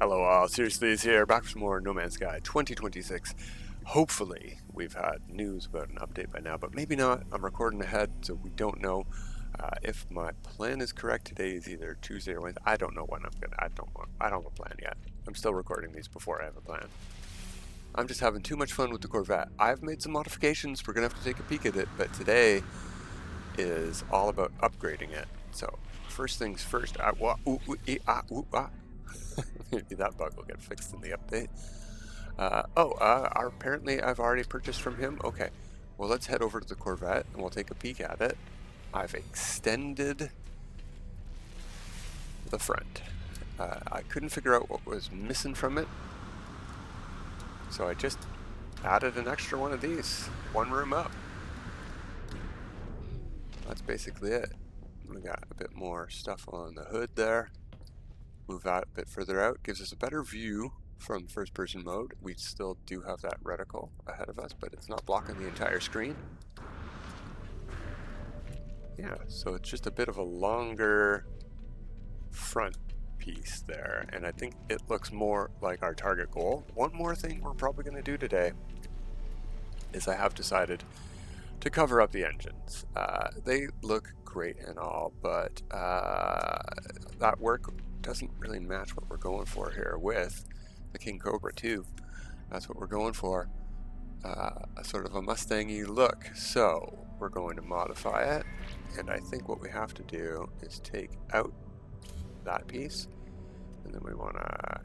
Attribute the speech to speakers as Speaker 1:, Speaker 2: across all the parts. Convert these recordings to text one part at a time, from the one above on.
Speaker 1: Hello all, Seriously is here, back for some more No Man's Sky 2026. Hopefully we've had news about an update by now, but maybe not. I'm recording ahead, so we don't know. If my plan is correct, today is either Tuesday or Wednesday. I don't know when I'm gonna. I don't have a plan yet. I'm still recording these before I have a plan. I'm just having too much fun with the Corvette. I've made some modifications. We're gonna have to take a peek at it, but today is all about upgrading it. So first things first. Maybe that bug will get fixed in the update. Apparently I've already purchased from him. Okay, well, let's head over to the Corvette and we'll take a peek at it. I've extended the front. I couldn't figure out what was missing from it, so I just added an extra one of these, one room up. That's basically it. We got a bit more stuff on the hood there. Move that a bit further out, gives us a better view from first person mode. We still do have that reticle ahead of us, but it's not blocking the entire screen. Yeah, so it's just a bit of a longer front piece there, and I think it looks more like our target goal. One more thing we're probably going to do today is I have decided to cover up the engines. They look great and all, but that work doesn't really match what we're going for here with the King Cobra 2. That's what we're going for, a sort of a Mustang-y look. So we're going to modify it, and I think what we have to do is take out that piece, and then we want to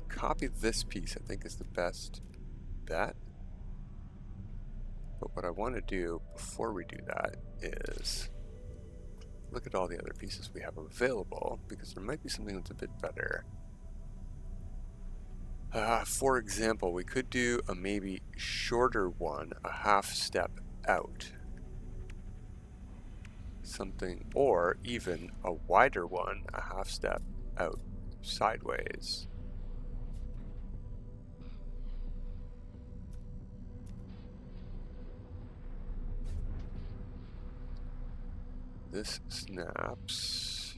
Speaker 1: copy this piece. I think is the best bet. But what I want to do before we do that is look at all the other pieces we have available, because there might be something that's a bit better. For example, we could do a maybe shorter one, a half step out. Something, or even a wider one, a half step out sideways. This snaps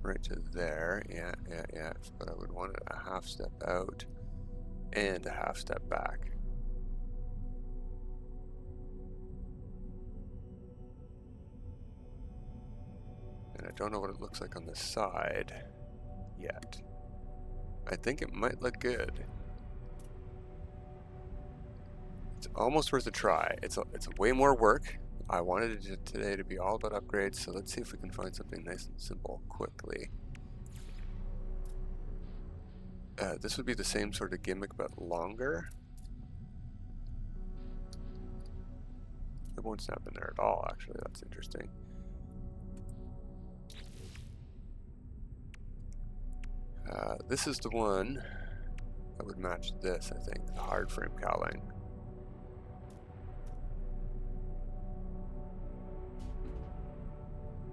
Speaker 1: right to there. Yeah. But I would want it a half step out and a half step back. And I don't know what it looks like on the side yet. I think it might look good. It's almost worth a try. It's way more work. I wanted it today to be all about upgrades, so let's see if we can find something nice and simple quickly. This would be the same sort of gimmick, but longer. It won't snap in there at all, actually. That's interesting. This is the one that would match this, I think, the hard frame cowling.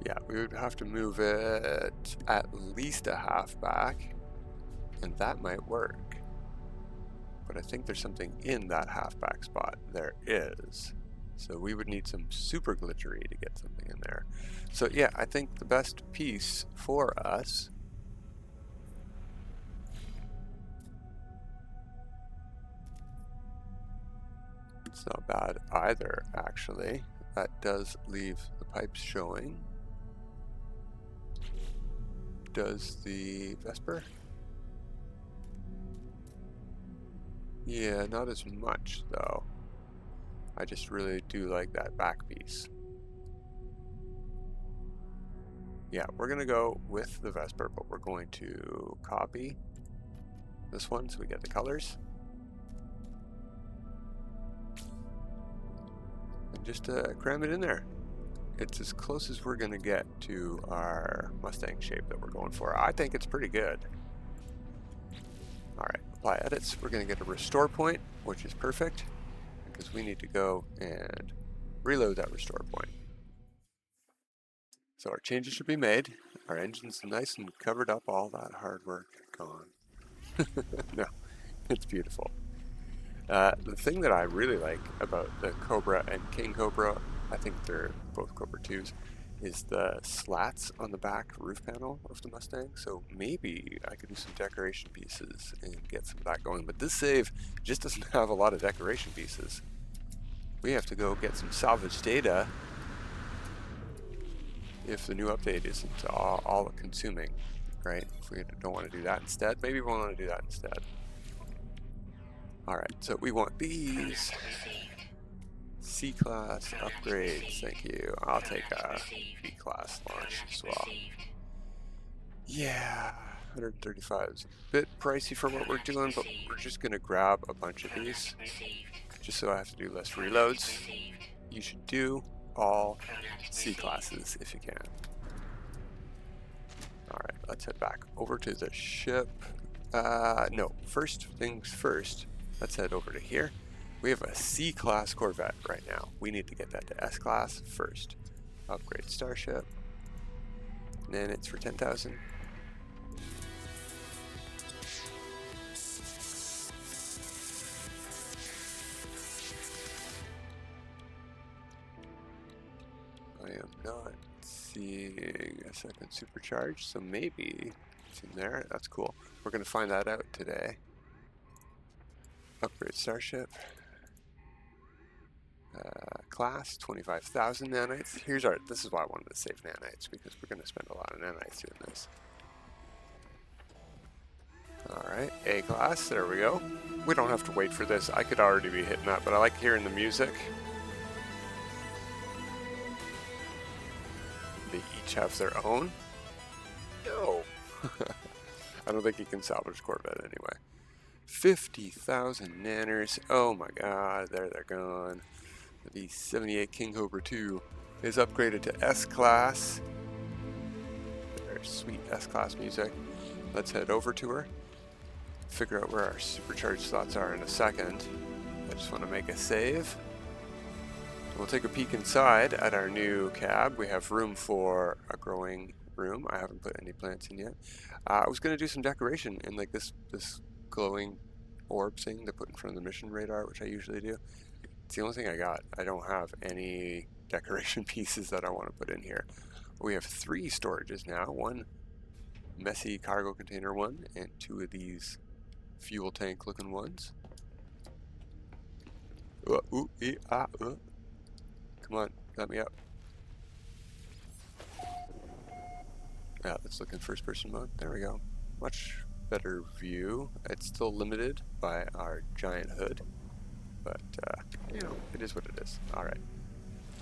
Speaker 1: Yeah, we would have to move it at least a half back, and that might work. But I think there's something in that half back spot. There is. So we would need some super glitchery to get something in there. So yeah, I think the best piece for us it's not bad either, actually. That does leave the pipes showing. Does the Vesper? Yeah, not as much though. I just really do like that back piece. Yeah, we're gonna go with the Vesper, but we're going to copy this one so we get the colors. And just cram it in there. It's as close as we're gonna get to our Mustang shape that we're going for. I think it's pretty good. All right, apply edits. We're gonna get a restore point, which is perfect because we need to go and reload that restore point. So our changes should be made. Our engine's nice and covered up, all that hard work gone. No, it's beautiful. The thing that I really like about the Cobra and King Cobra, I think they're both Cobra 2s, is the slats on the back roof panel of the Mustang. So maybe I could do some decoration pieces and get some of that going. But this save just doesn't have a lot of decoration pieces. We have to go get some salvage data if the new update isn't all consuming, right? If we don't want to do that instead, maybe we want to do that instead. All right, so we want these C-Class upgrades, thank you. I'll take a B-Class launch as well. Yeah, 135 is a bit pricey for what we're doing, but we're just gonna grab a bunch of these, just so I have to do less reloads. You should do all C-Classes if you can. All right, let's head back over to the ship. No, first things first, let's head over to here. We have a C-Class Corvette right now. We need to get that to S-Class first. Upgrade Starship. And then it's for 10,000. I am not seeing a second supercharge, so maybe it's in there. That's cool. We're going to find that out today. Upgrade Starship. Class 25,000 nanites. This is why I wanted to save nanites, because we're going to spend a lot of nanites doing this. Alright, A class, there we go. We don't have to wait for this. I could already be hitting that, but I like hearing the music. They each have their own. No. I don't think you can salvage Corvette anyway. 50,000 nanners. Oh my god, there they're gone. The 78 King Cobra 2 is upgraded to S-Class. There's sweet S-Class music. Let's head over to her. Figure out where our supercharged slots are in a second. I just want to make a save. We'll take a peek inside at our new cab. We have room for a growing room. I haven't put any plants in yet. I was going to do some decoration in like this glowing orb thing to put in front of the mission radar, which I usually do. It's the only thing I got. I don't have any decoration pieces that I want to put in here. We have 3 storages now. One messy cargo container one, and 2 of these fuel tank looking ones. Come on, let me up. Yeah, let's look in first person mode. There we go. Much better view. It's still limited by our giant hood, but you know, it is what it is. All right,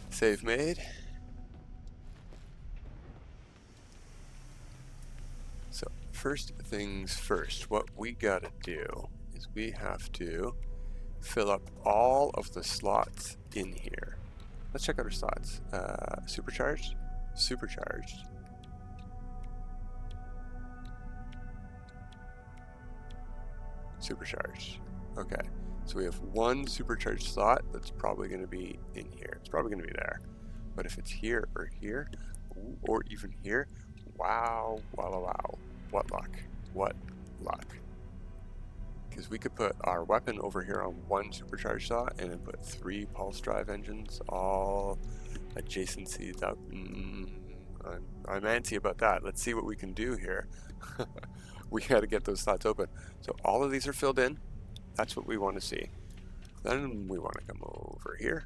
Speaker 1: save made. So first things first, what we gotta do is we have to fill up all of the slots in here. Let's check out our slots. Supercharged, supercharged. Supercharged. Okay, so we have 1 supercharged slot that's probably going to be in here. It's probably going to be there. But if it's here, or even here, wow, wow, what luck, what luck. Because we could put our weapon over here on 1 supercharged slot and then put 3 pulse drive engines, all adjacencies up. I'm antsy about that. Let's see what we can do here. We got to get those slots open. So all of these are filled in. That's what we want to see. Then we want to come over here.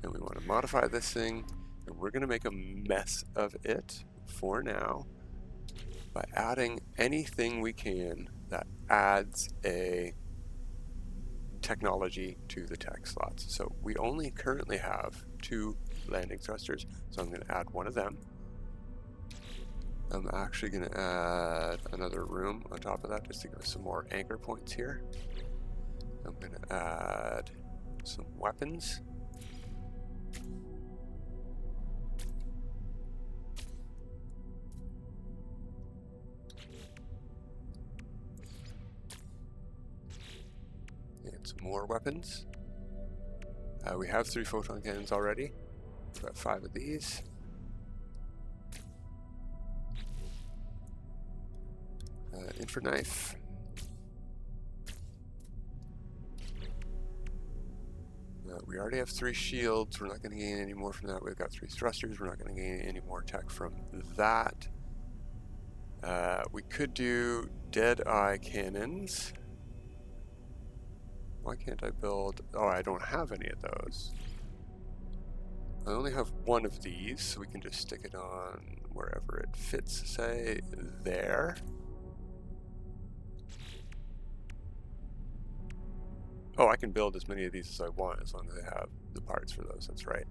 Speaker 1: And we want to modify this thing. And we're going to make a mess of it for now by adding anything we can that adds a technology to the tech slots. So we only currently have 2 landing thrusters. So I'm going to add one of them. I'm actually going to add another room on top of that just to give us some more anchor points here. I'm going to add some weapons. And some more weapons. We have 3 photon cannons already. We've got 5 of these. Infra knife. We we already have 3 shields. We're not going to gain any more from that. We've got 3 thrusters. We're not going to gain any more tech from that. We could do dead-eye cannons. Why can't I build... Oh, I don't have any of those. I only have one of these, so we can just stick it on wherever it fits, say, there. Oh, I can build as many of these as I want, as long as I have the parts for those, that's right.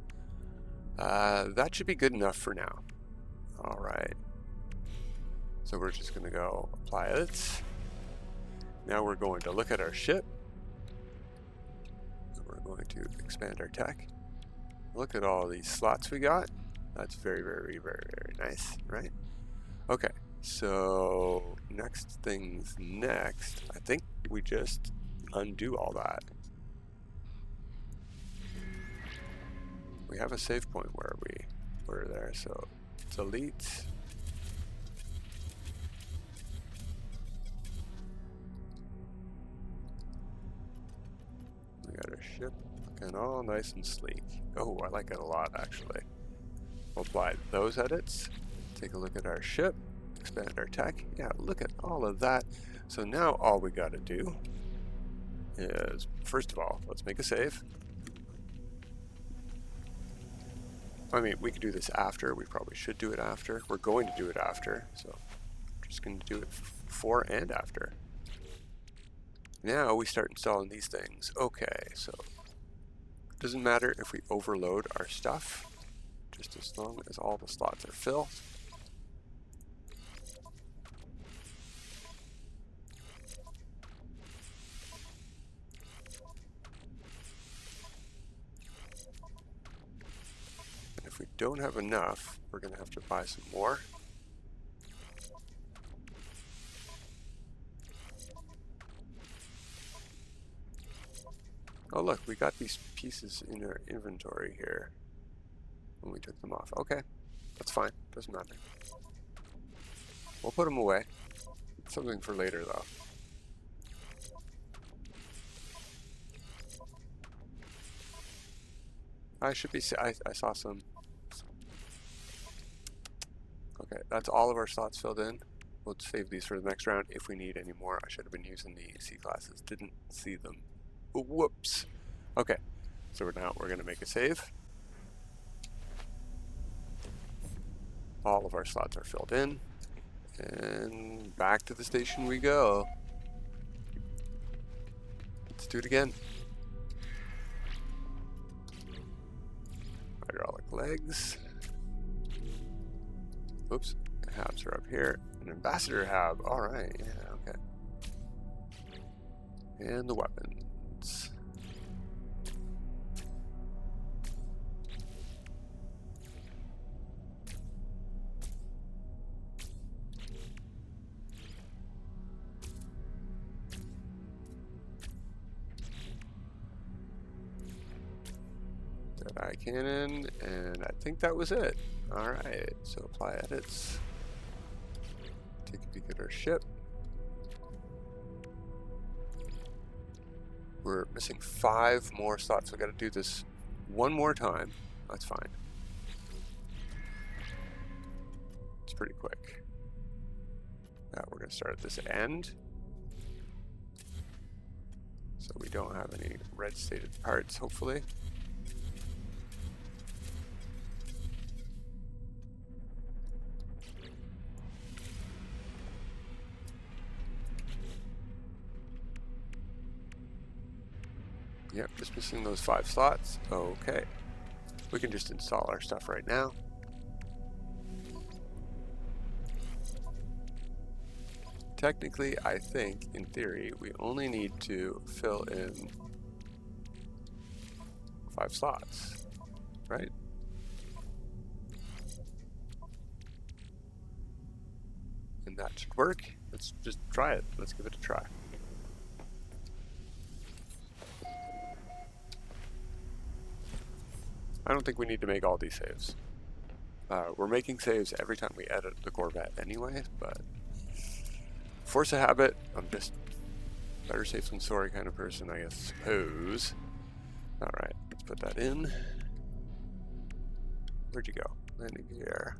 Speaker 1: That should be good enough for now. Alright. So we're just going to go apply it. Now we're going to look at our ship. We're going to expand our tech. Look at all these slots we got. That's very, very, very, very nice, right? Okay, so next things next. I think we just undo all that. We have a save point where we're there, so delete. We got our ship looking all nice and sleek. Oh, I like it a lot, actually. We'll apply those edits. Take a look at our ship. Expand our tech. Yeah, look at all of that. So now all we got to do is, first of all, let's make a save. I mean, we could do this after. We probably should do it after. We're going to do it after, so I'm just going to do it before and after. Now we start installing these things. Okay, so it doesn't matter if we overload our stuff, just as long as all the slots are filled. And if we don't have enough, we're going to have to buy some more. Oh look, we got these pieces in our inventory here when we took them off. Okay, that's fine, doesn't matter. We'll put them away. Something for later though. I should be, I saw some. Okay, that's all of our slots filled in. We'll save these for the next round if we need any more. I should have been using the C classes, didn't see them. Whoops. Okay, so now we're going to make a save. All of our slots are filled in. And back to the station we go. Let's do it again. Hydraulic legs. Oops, the halves are up here. An ambassador hab. Alright, yeah, okay. And the weapons. Dead-eye cannon, and I think that was it. Alright, so apply edits. Take a peek at our ship. We're missing 5 more slots. We got to do this one more time. That's fine. It's pretty quick. Now we're going to start at this end. So we don't have any red stated parts, hopefully. Yep, just missing those 5 slots. Okay. We can just install our stuff right now. Technically, I think, in theory, we only need to fill in 5 slots, right? And that should work. Let's just try it. Let's give it a try. I don't think we need to make all these saves. We're making saves every time we edit the Corvette anyway, but force a habit. I'm just better safe than sorry kind of person, I suppose. All right, let's put that in. Where'd you go? Landing gear.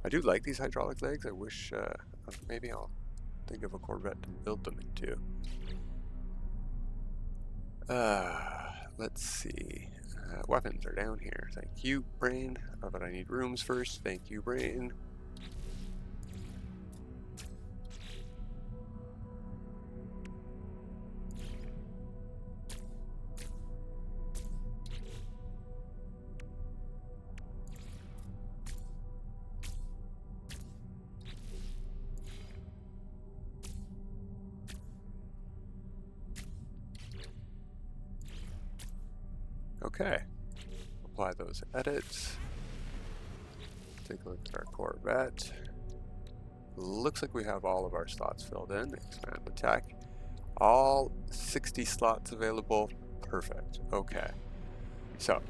Speaker 1: I do like these hydraulic legs. I wish maybe I'll think of a Corvette to build them into. Let's see. Weapons are down here. Thank you, brain. But I need rooms first. Thank you, brain. Okay. Apply those edits. Take a look at our Corvette. Looks like we have all of our slots filled in. Expand the tech. All 60 slots available. Perfect. Okay. So,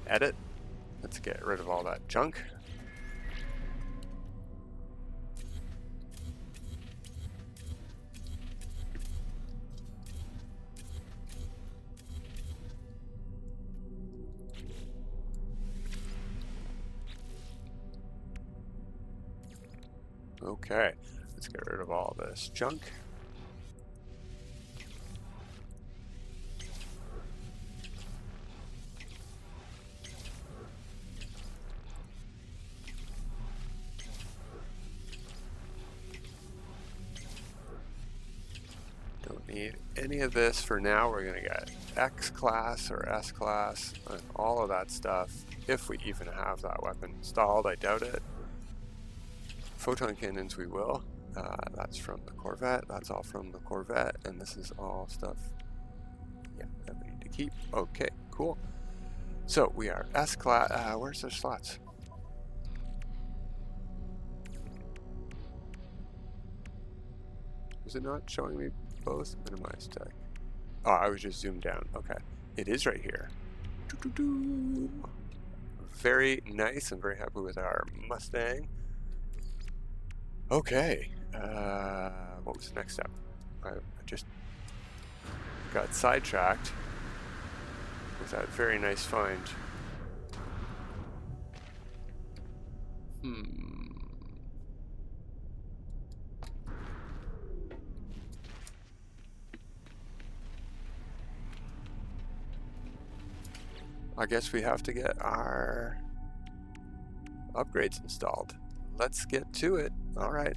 Speaker 1: edit. Let's get rid of all that junk. Okay, let's get rid of all this junk. Don't need any of this for now. We're gonna get X class or S class and all of that stuff, if we even have that weapon installed. I doubt it. Photon cannons we will. That's from the Corvette. That's all from the Corvette, and this is all stuff, yeah, that we need to keep. Okay, cool. So we are S class. Where's the slots? Is it not showing me both? Minimize tech. Oh, I was just zoomed down. Okay, it is right here. Doo-doo-doo. Very nice. I'm very happy with our Mustang. Okay, what was the next step? I just got sidetracked with that very nice find. I guess we have to get our upgrades installed. Let's get to it. All right.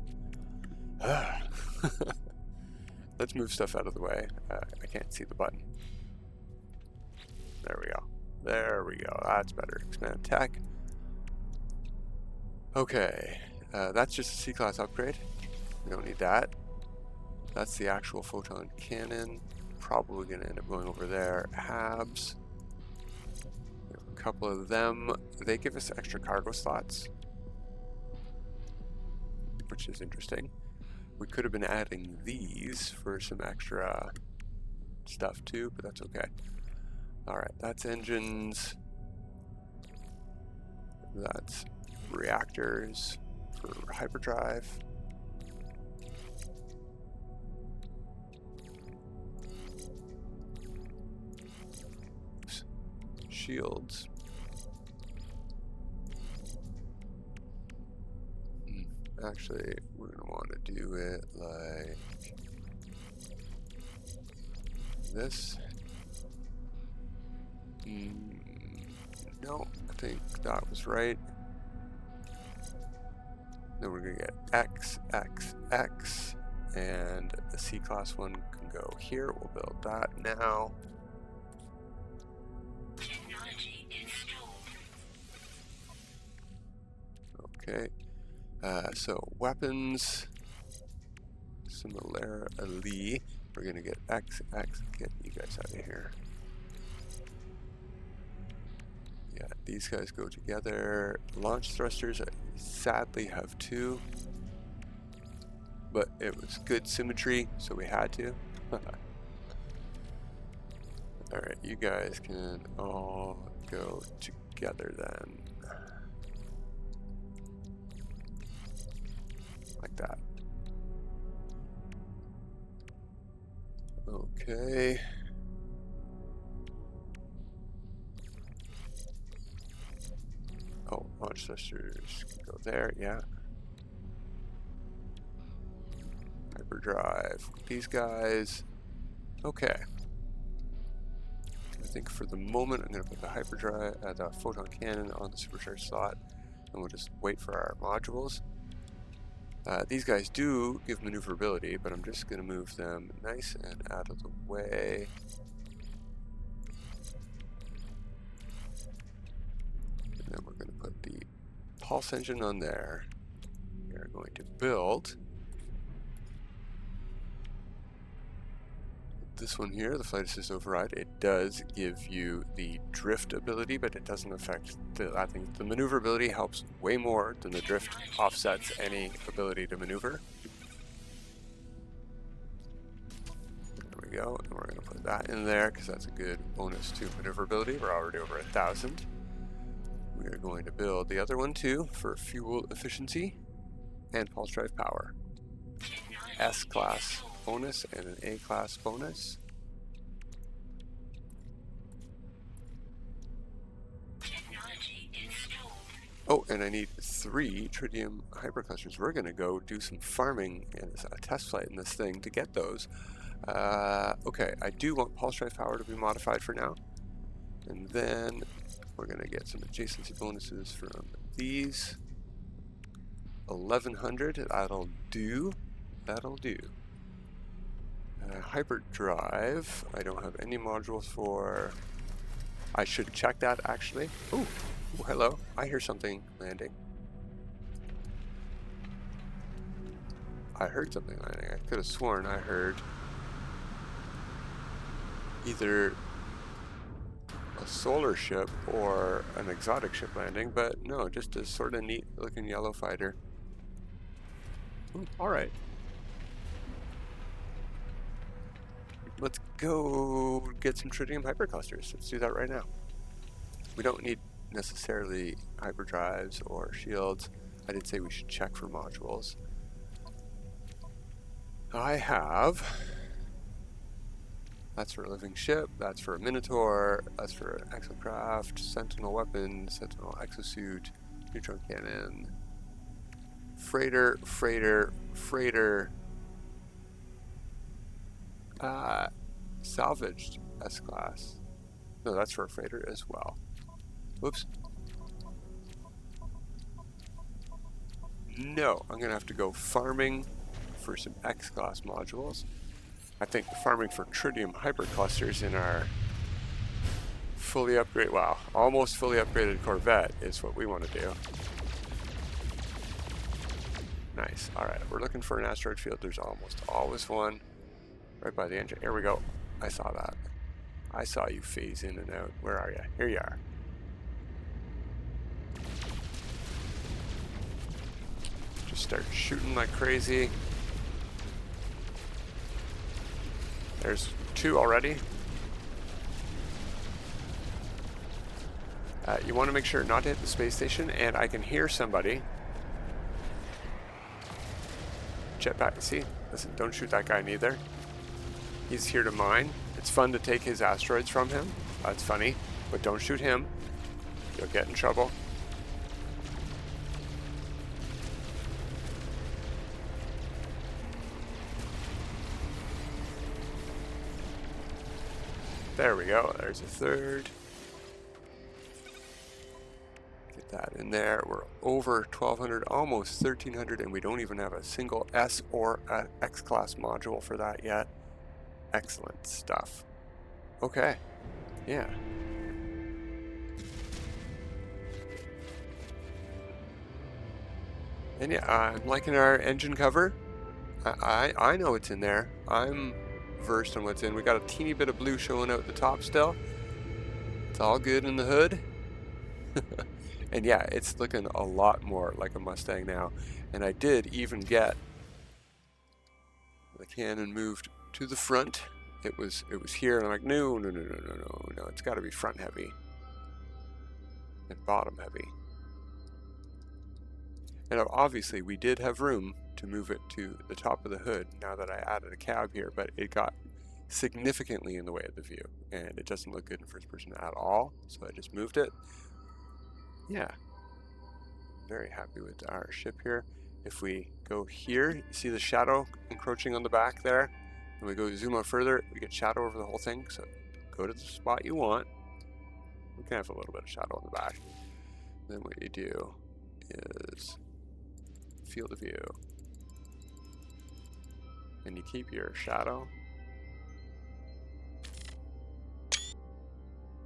Speaker 1: Let's move stuff out of the way. I can't see the button. There we go. There we go. That's better. Expand tech. Okay. That's just a C-class upgrade. We don't need that. That's the actual photon cannon. Probably going to end up going over there. Habs. We have a couple of them. They give us extra cargo slots, which is interesting. We could have been adding these for some extra stuff too, but that's okay. Alright, that's engines. That's reactors for hyperdrive. Oops. Shields. Actually, we're going to want to do it like this. No, I think that was right. Then we're going to get X, X, X, and the C-class one can go here. We'll build that now.
Speaker 2: Technology installed.
Speaker 1: Okay. So weapons, similarly, we're gonna get X, X, get you guys out of here. Yeah, these guys go together. Launch thrusters, I sadly have two, but it was good symmetry, so we had to. Alright, you guys can all go together then. Like that. Okay. thrusters can go there, yeah. Hyperdrive, these guys. Okay. I think for the moment I'm going to put the hyperdrive, the photon cannon on the supercharged slot, and we'll just wait for our modules. These guys do give maneuverability, but I'm just going to move them nice and out of the way. And then we're going to put the pulse engine on there. We are going to build this one here, the flight assist override. It does give you the drift ability, but it doesn't affect the, I think the maneuverability helps way more than the drift offsets any ability to maneuver. There we go, and we're going to put that in there because that's a good bonus to maneuverability. We're already over 1,000. We are going to build the other one too for fuel efficiency and pulse drive power. S-class bonus and an A-class bonus. Oh, and I need 3 tritium hyperclusters. We're going to go do some farming and a test flight in this thing to get those. Okay, I do want pulse drive power to be modified for now. And then we're going to get some adjacency bonuses from these. 1100, that'll do. That'll do. Hyperdrive, I don't have any modules for. I should check that actually. Ooh, hello. I hear something landing. I heard something landing. I could have sworn I heard either a solar ship or an exotic ship landing, but no, just a sort of neat looking yellow fighter. Ooh, all right. Let's go get some tritium hyperclusters. Let's do that right now. We don't need necessarily hyperdrives or shields. I did say we should check for modules. I have. That's for a living ship. That's for a Minotaur. That's for an exocraft, sentinel weapon, sentinel exosuit, neutron cannon, freighter, freighter, freighter. Salvaged S-class. No, that's for a freighter as well. Whoops. No, I'm gonna have to go farming for some X-class modules. I think farming for tritium hyperclusters in our fully upgraded, well, almost fully upgraded Corvette is what we want to do. Nice. All right, we're looking for an asteroid field. There's almost always one right by the engine. Here we go. I saw that. I saw you phase in and out. Where are you? Here you are. Just start shooting like crazy. There's 2 already. You want to make sure not to hit the space station, and I can hear somebody. Jetpack, see? Listen, don't shoot that guy neither. He's here to mine. It's fun to take his asteroids from him. That's funny, but don't shoot him. You'll get in trouble. There we go. There's a third. Get that in there. We're over 1,200, almost 1,300, and we don't even have a single S or X-class module for that yet. Excellent stuff. Okay. Yeah. And yeah, I'm liking our engine cover. I know what's in there. I'm versed on what's in. We got a teeny bit of blue showing out the top still. It's all good in the hood. And yeah, it's looking a lot more like a Mustang now. And I did even get the cannon moved to the front. It was here, and I'm like, no, it's got to be front heavy and bottom heavy. And obviously we did have room to move it to the top of the hood now that I added a cab here, but it got significantly in the way of the view, and it doesn't look good in first person at all, so I just moved it. Yeah. very happy with our ship here. If we go here, you see the shadow encroaching on the back there? And we go zoom out further, we get shadow over the whole thing. So go to the spot you want. We can have a little bit of shadow on the back. Then what you do is field of view. And you keep your shadow.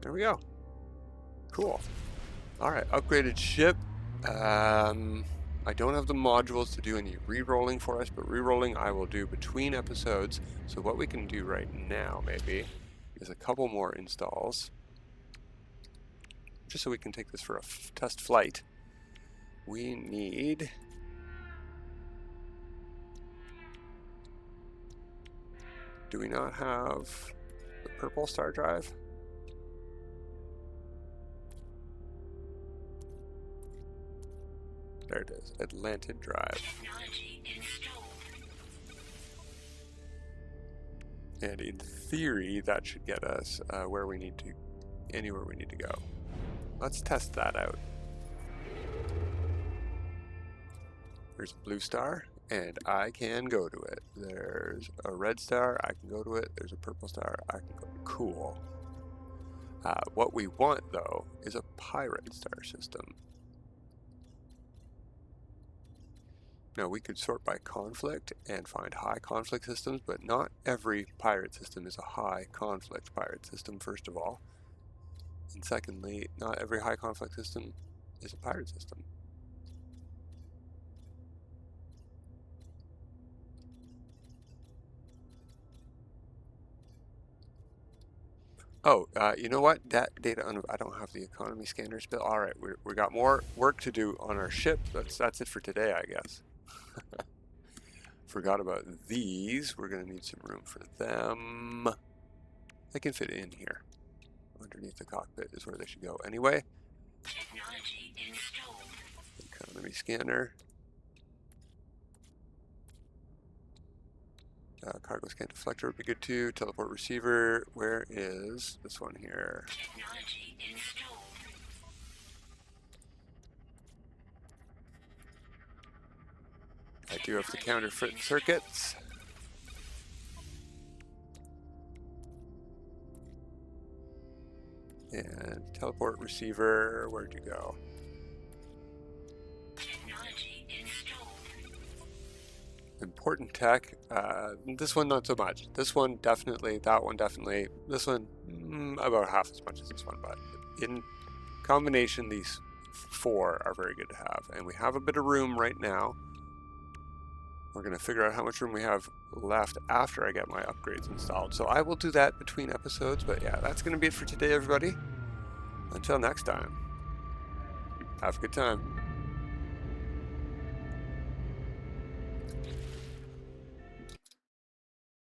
Speaker 1: There we go. Cool. Alright, upgraded ship. I don't have the modules to do any re-rolling for us, but re-rolling I will do between episodes. So what we can do right now, maybe, is a couple more installs. Just so we can take this for a test flight. We need... Do we not have the purple star drive? There it is, Atlantid drive.
Speaker 2: Technology installed.
Speaker 1: And in theory, that should get us where we need to, anywhere we need to go. Let's test that out. There's a blue star, and I can go to it. There's a red star, I can go to it. There's a purple star, I can go to it. Cool. What we want, though, is a pirate star system. Now, we could sort by conflict and find high conflict systems, but not every pirate system is a high conflict pirate system, first of all. And secondly, not every high conflict system is a pirate system. Oh, you know what? That data, I don't have the economy scanners built. All right, we got more work to do on our ship. That's it for today, I guess. Forgot about these. We're going to need some room for them. They can fit in here. Underneath the cockpit is where they should go anyway.
Speaker 2: Technology installed.
Speaker 1: Economy scanner. Cargo scan deflector would be good too. Teleport receiver. Where is this one here?
Speaker 2: Technology installed.
Speaker 1: I do have the counterfeit circuits. And teleport receiver, where'd you go?
Speaker 2: Technology installed.
Speaker 1: Important tech, this one not so much. This one definitely, that one definitely. This one about half as much as this one, but in combination these four are very good to have. And we have a bit of room right now. We're going to figure out how much room we have left after I get my upgrades installed. So I will do that between episodes, but yeah, that's going to be it for today, everybody. Until next time, have a good time.